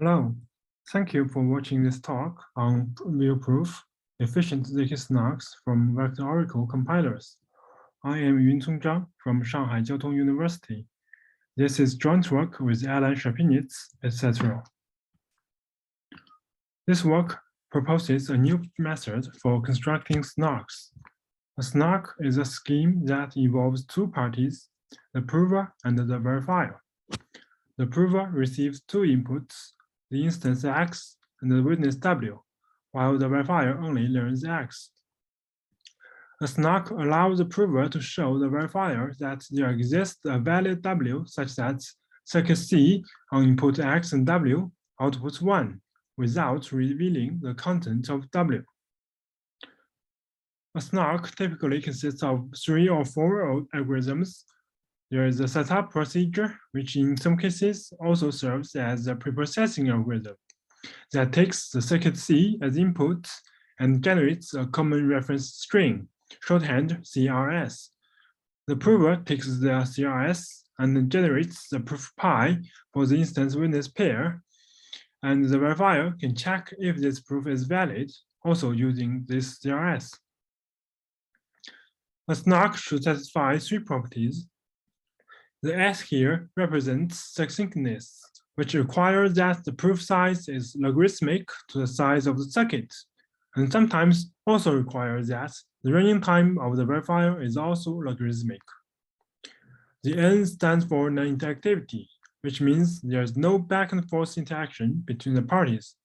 Hello, thank you for watching this talk on VOProof, efficient zkSNARKs from vector oracle compilers. I am Yuncong Zhang from Shanghai Jiao Tong University. This is joint work with Alan Szepeniec, etc. This work proposes a new method for constructing SNARKs. A SNARK is a scheme that involves two parties, the prover and the verifier. The prover receives two inputs, the instance X and the witness W, while the verifier only learns X. A SNARK allows the prover to show the verifier that there exists a valid W such that circuit C on input X and W outputs 1 without revealing the content of W. A SNARK typically consists of 3 or 4 algorithms. There is a setup procedure, which in some cases also serves as a preprocessing algorithm that takes the circuit C as input and generates a common reference string, shorthand CRS. The prover takes the CRS and generates the proof pi for the instance witness pair, and the verifier can check if this proof is valid, also using this CRS. A SNARK should satisfy 3 properties. The S here represents succinctness, which requires that the proof size is logarithmic to the size of the circuit, and sometimes also requires that the running time of the verifier is also logarithmic. The N stands for non-interactivity, which means there is no back and forth interaction between the parties.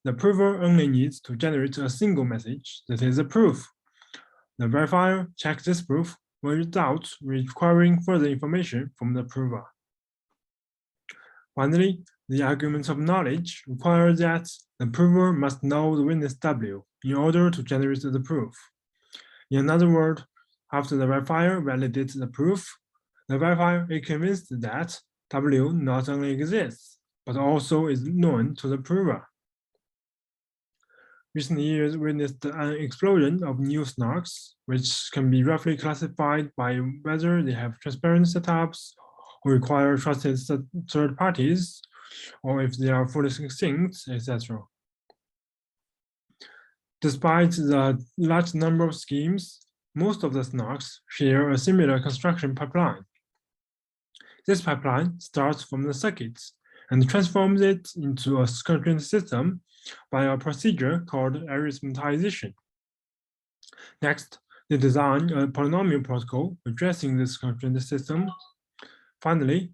The prover only needs to generate a single message that is a proof. The verifier checks this proof without requiring further information from the prover. Finally, the arguments of knowledge require that the prover must know the witness W in order to generate the proof. In other words, after the verifier validates the proof, the verifier is convinced that W not only exists, but also is known to the prover. Recent years witnessed an explosion of new SNARKs, which can be roughly classified by whether they have transparent setups or require trusted third parties, or if they are fully succinct, etc. Despite the large number of schemes, most of the SNARKs share a similar construction pipeline. This pipeline starts from the circuit and transforms it into a constraint system by a procedure called arithmetization. Next, they design a polynomial protocol addressing this constraint system. Finally,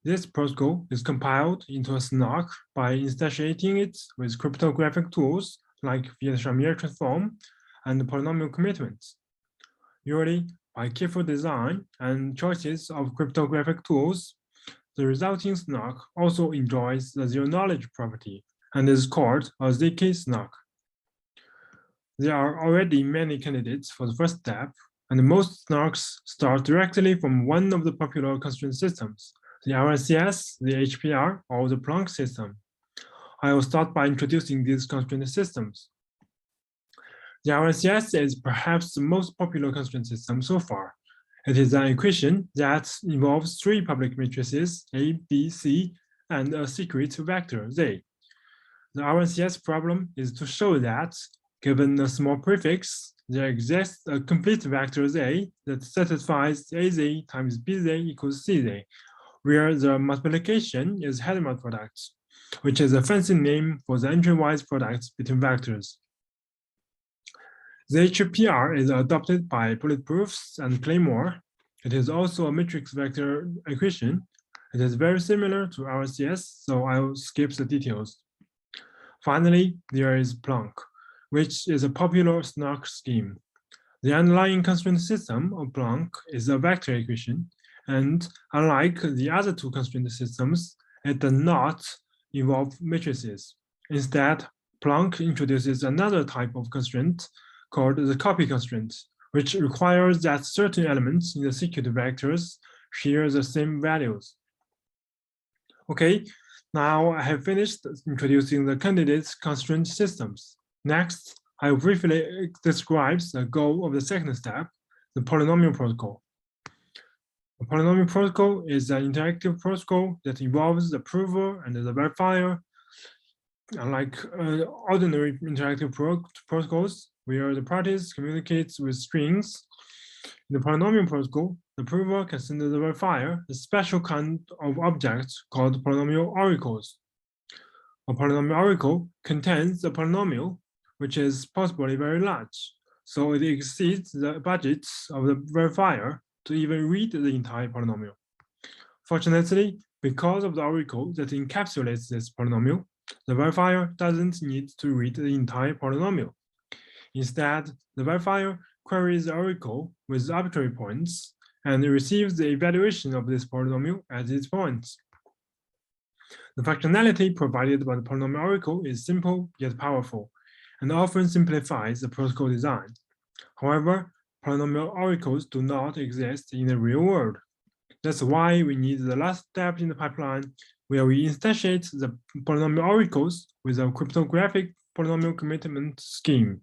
this protocol is compiled into a SNARK by instantiating it with cryptographic tools like Viet-Shamir transform and polynomial commitments. Usually, by careful design and choices of cryptographic tools, the resulting SNARK also enjoys the zero-knowledge property and is called a zkSNARK. There are already many candidates for the first step, and most SNARKs start directly from one of the popular constraint systems, the RNCS, the HPR, or the Planck system. I will start by introducing these constraint systems. The RNCS is perhaps the most popular constraint system so far. It is an equation that involves 3 public matrices, A, B, C, and a secret vector, Z. The RNCS problem is to show that, given a small prefix, there exists a complete vector Z that satisfies AZ times BZ equals CZ, where the multiplication is Hadamard product, which is a fancy name for the entry-wise product between vectors. The HPR is adopted by bulletproofs and Claymore. It is also a matrix vector equation. It is very similar to RCS, so I will skip the details. Finally, there is Planck, which is a popular SNARK scheme. The underlying constraint system of Planck is a vector equation, and unlike the other 2 constraint systems, it does not involve matrices. Instead, Planck introduces another type of constraint called the copy constraint, which requires that certain elements in the secret vectors share the same values. Okay, now I have finished introducing the candidate constraint systems. Next, I will briefly describe the goal of the second step, the polynomial protocol. The polynomial protocol is an interactive protocol that involves the prover and the verifier unlike ordinary interactive protocols, where the parties communicate with strings, in the polynomial protocol, the prover can send the verifier a special kind of object called polynomial oracles. A polynomial oracle contains a polynomial which is possibly very large, so it exceeds the budget of the verifier to even read the entire polynomial. Fortunately, because of the oracle that encapsulates this polynomial, the verifier doesn't need to read the entire polynomial. Instead, the verifier queries the oracle with arbitrary points and receives the evaluation of this polynomial at its points. The functionality provided by the polynomial oracle is simple yet powerful, and often simplifies the protocol design. However, polynomial oracles do not exist in the real world. That's why we need the last step in the pipeline, where we instantiate the polynomial oracles with a cryptographic polynomial commitment scheme.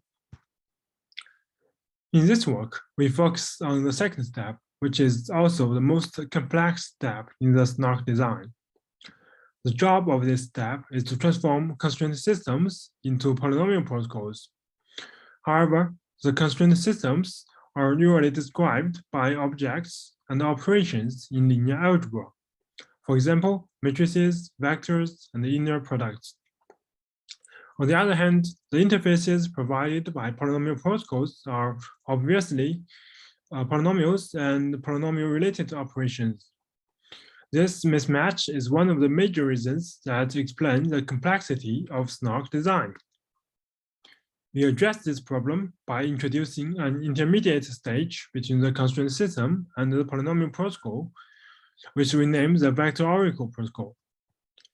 In this work, we focus on the second step, which is also the most complex step in the SNARK design. The job of this step is to transform constrained systems into polynomial protocols. However, the constrained systems are usually described by objects and operations in linear algebra. For example, matrices, vectors, and inner products. On the other hand, the interfaces provided by polynomial protocols are obviously polynomials and polynomial-related operations. This mismatch is one of the major reasons that explain the complexity of SNARK design. We address this problem by introducing an intermediate stage between the constraint system and the polynomial protocol, which we name the vector oracle protocol.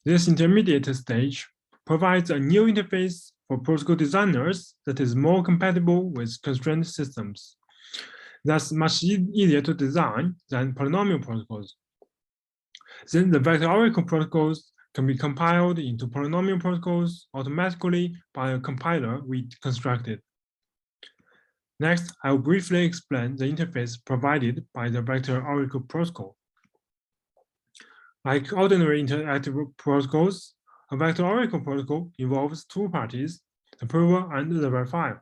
This intermediate stage provides a new interface for protocol designers that is more compatible with constrained systems. That's much easier to design than polynomial protocols. Then the vector oracle protocols can be compiled into polynomial protocols automatically by a compiler we constructed. Next, I will briefly explain the interface provided by the vector oracle protocol. Like ordinary interactive protocols, a vector oracle protocol involves two parties, the prover and the verifier.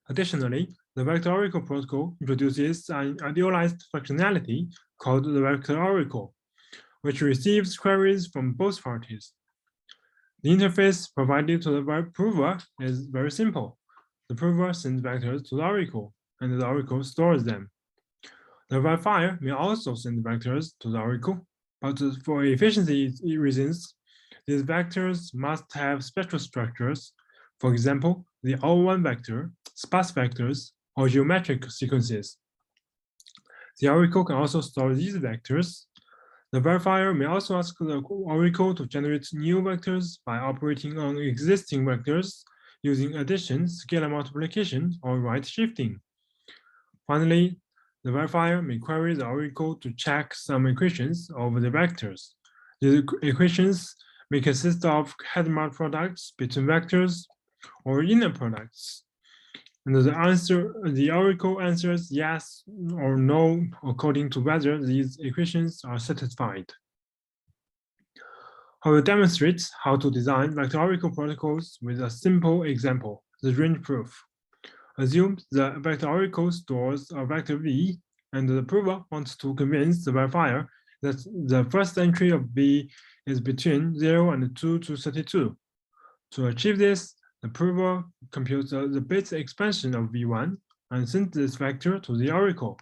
Additionally, the vector oracle protocol introduces an idealized functionality called the vector oracle, which receives queries from both parties. The interface provided to the prover is very simple. The prover sends vectors to the oracle, and the oracle stores them. The verifier may also send vectors to the oracle, but for efficiency reasons, these vectors must have special structures. For example, the O1 vector, sparse vectors, or geometric sequences. The oracle can also store these vectors. The verifier may also ask the oracle to generate new vectors by operating on existing vectors using addition, scalar multiplication, or right shifting. Finally, the verifier may query the oracle to check some equations of the vectors. These equations may consist of Hadamard products between vectors or inner products. And the oracle answers yes or no according to whether these equations are satisfied. I will demonstrate how to design vector oracle protocols with a simple example, the range proof. Assume the vector oracle stores a vector v, and the prover wants to convince the verifier that the first entry of v is between 0 and 2 to 32. To achieve this, the prover computes the bit expansion of v1 and sends this vector to the oracle.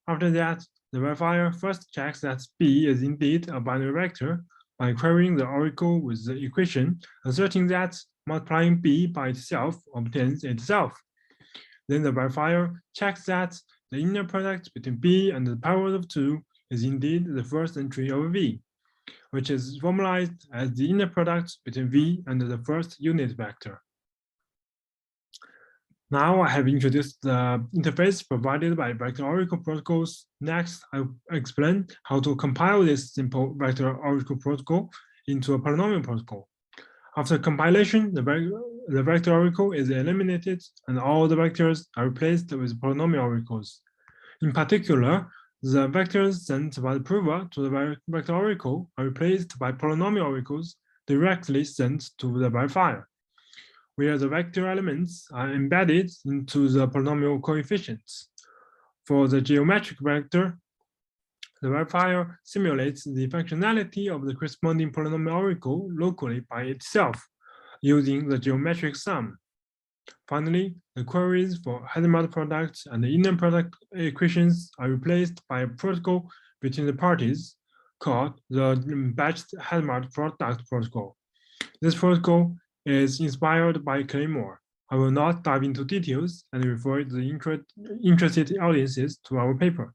After that, the verifier first checks that b is indeed a binary vector by querying the oracle with the equation, asserting that multiplying b by itself obtains itself. Then the verifier checks that the inner product between b and the power of 2 is indeed the first entry of v, which is formalized as the inner product between v and the first unit vector. Now I have introduced the interface provided by vector oracle protocols. Next, I'll explain how to compile this simple vector oracle protocol into a polynomial protocol. After compilation, the vector oracle is eliminated and all the vectors are replaced with polynomial oracles. In particular, the vectors sent by the prover to the vector oracle are replaced by polynomial oracles directly sent to the verifier, where the vector elements are embedded into the polynomial coefficients. For the geometric vector, the verifier simulates the functionality of the corresponding polynomial oracle locally by itself, using the geometric sum. Finally, the queries for Hadamard products and the inner product equations are replaced by a protocol between the parties called the batched Hadamard product protocol. This protocol is inspired by Claymore. I will not dive into details and refer the interested audiences to our paper.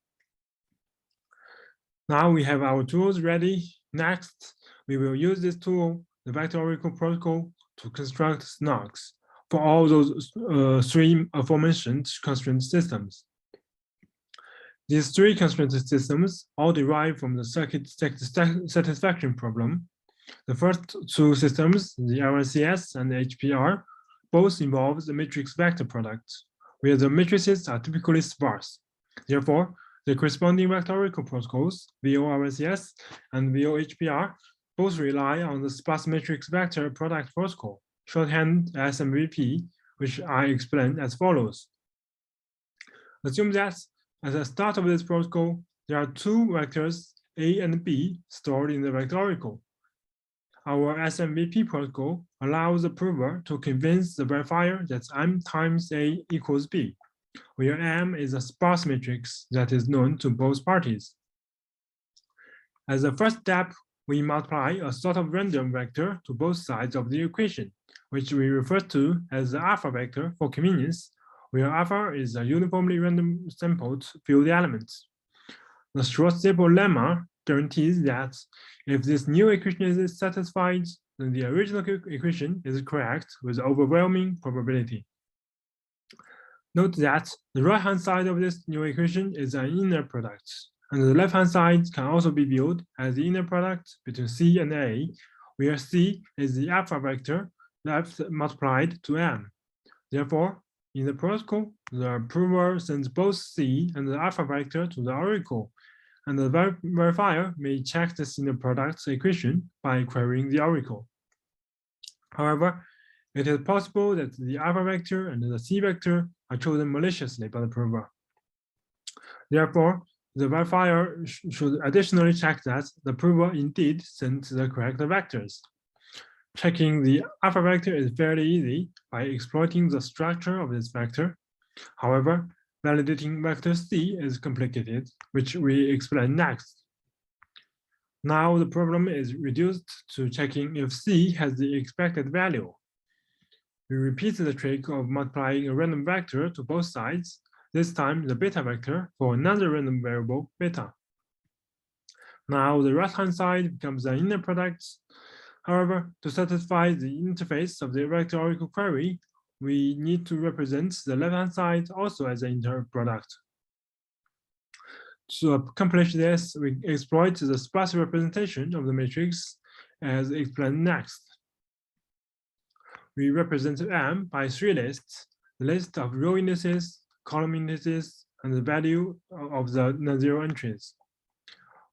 Now we have our tools ready. Next, we will use this tool, the vector oracle protocol, to construct SNARKs for all those three aforementioned constraint systems. These three constraint systems all derive from the circuit satisfaction problem. The first two systems, the RCS and the HPR, both involve the matrix vector product, where the matrices are typically sparse. Therefore, the corresponding vector oracle protocols, VORCS and VOHPR, both rely on the sparse matrix vector product protocol, shorthand as MVP, which I explain as follows. Assume that at the start of this protocol, there are two vectors A and B stored in the vector oracle. Our SMVP protocol allows the prover to convince the verifier that M times A equals B, where M is a sparse matrix that is known to both parties. As the first step, we multiply a sort of random vector to both sides of the equation, which we refer to as the alpha vector for convenience, where alpha is a uniformly random sampled field element. The short-stable lemma guarantees that if this new equation is satisfied, then the original equation is correct with overwhelming probability. Note that the right-hand side of this new equation is an inner product, and the left-hand side can also be viewed as the inner product between C and A, where C is the alpha vector left multiplied to M. Therefore, in the protocol, the prover sends both C and the alpha vector to the oracle, and the verifier may check this inner product equation by querying the oracle. However, it is possible that the alpha vector and the C vector are chosen maliciously by the prover. Therefore, the verifier should additionally check that the prover indeed sent the correct vectors. Checking the alpha vector is fairly easy by exploiting the structure of this vector. However, validating vector C is complicated, which we explain next. Now the problem is reduced to checking if C has the expected value. We repeat the trick of multiplying a random vector to both sides, this time the beta vector for another random variable beta. Now the right-hand side becomes an inner product. However, to satisfy the interface of the vector oracle query, we need to represent the left-hand side also as an inner product. To accomplish this, we exploit the sparse representation of the matrix as explained next. We represent M by three lists: the list of row indices, column indices, and the value of the non-zero entries.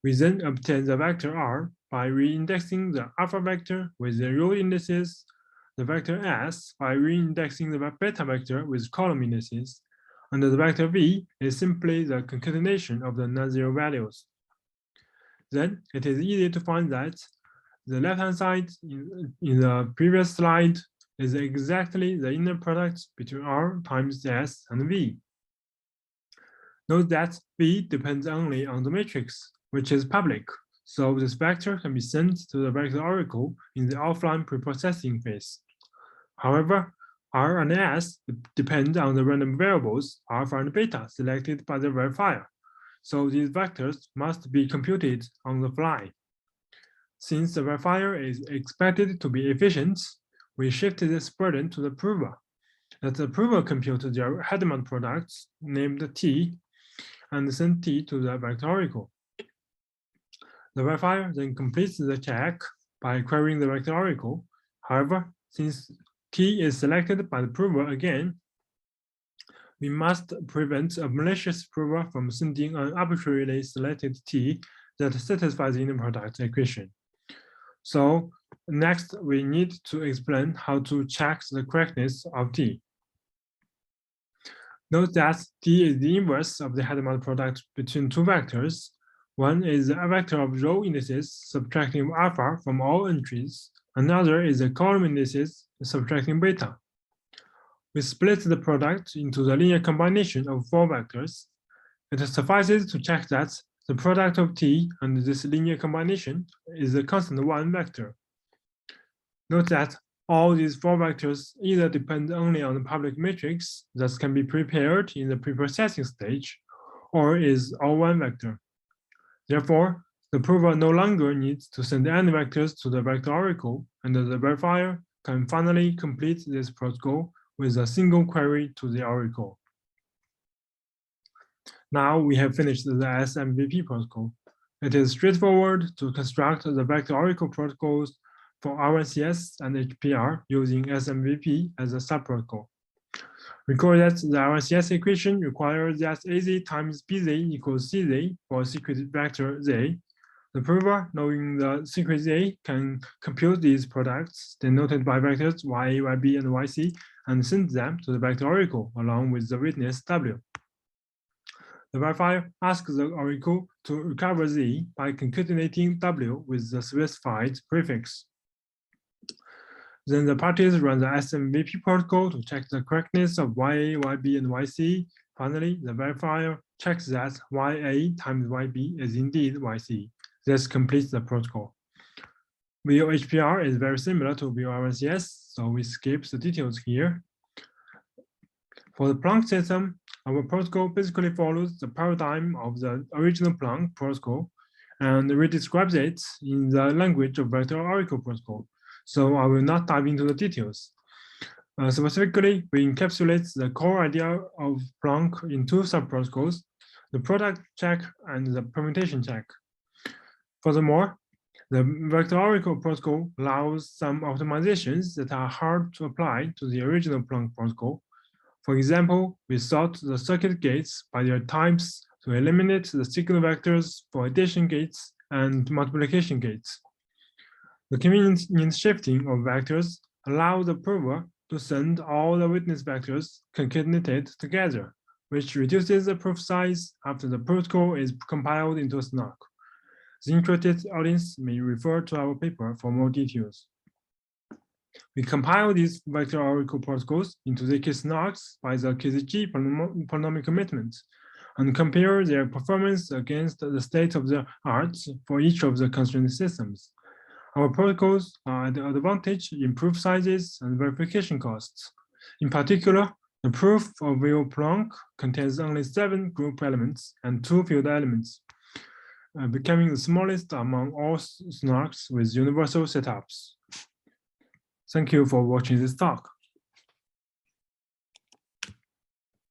We then obtain the vector R by reindexing the alpha vector with the row indices, the vector S by reindexing the beta vector with column indices, and the vector V is simply the concatenation of the non-zero values. Then it is easy to find that the left-hand side in the previous slide is exactly the inner product between R times S and V. Note that V depends only on the matrix, which is public, so this vector can be sent to the vector oracle in the offline preprocessing phase. However, R and S depend on the random variables alpha and beta selected by the verifier, so these vectors must be computed on the fly. Since the verifier is expected to be efficient, we shift this burden to the prover. Let the prover compute their Hadamard products named T and send T to the vector oracle. The verifier then completes the check by querying the vector oracle. However, since T is selected by the prover again, we must prevent a malicious prover from sending an arbitrarily selected T that satisfies the inner product equation. So next, we need to explain how to check the correctness of T. Note that T is the inverse of the head-mount product between two vectors. One is a vector of row indices subtracting alpha from all entries. Another is a column indices subtracting beta. We split the product into the linear combination of four vectors. It suffices to check that the product of T and this linear combination is a constant one vector. Note that all these four vectors either depend only on the public matrix that can be prepared in the preprocessing stage, or is all one vector. Therefore, the prover no longer needs to send any vectors to the vector oracle, and the verifier can finally complete this protocol with a single query to the oracle. Now we have finished the SMVP protocol. It is straightforward to construct the vector oracle protocols for RNCS and HPR using SMVP as a subprotocol. Recall that the RNCS equation requires that AZ times BZ equals CZ for a secret vector Z. The prover, knowing the secret Z, can compute these products denoted by vectors YA, YB, and YC and send them to the vector oracle along with the witness W. The verifier asks the oracle to recover Z by concatenating W with the specified prefix. Then the parties run the SMVP protocol to check the correctness of YA, YB, and YC. Finally, the verifier checks that YA times YB is indeed YC. This completes the protocol. VOHPR is very similar to VORNCS, so we skip the details here. For the Planck system, our protocol basically follows the paradigm of the original Planck protocol and redescribes it in the language of vector oracle protocol. So I will not dive into the details. Specifically, we encapsulate the core idea of Planck in two subprotocols, the product check and the permutation check. Furthermore, the vector oracle protocol allows some optimizations that are hard to apply to the original Planck protocol. For example, we sort the circuit gates by their types to eliminate the signal vectors for addition gates and multiplication gates. The convenient shifting of vectors allows the prover to send all the witness vectors concatenated together, which reduces the proof size after the protocol is compiled into a SNARK. The interested audience may refer to our paper for more details. We compile these vector oracle protocols into zkSNARKs by the KZG polynomial commitment and compare their performance against the state of the art for each of the constrained systems. Our protocols are at the advantage in proof sizes and verification costs. In particular, the proof of VOProof contains only 7 group elements and 2 field elements, becoming the smallest among all SNARKs with universal setups. Thank you for watching this talk.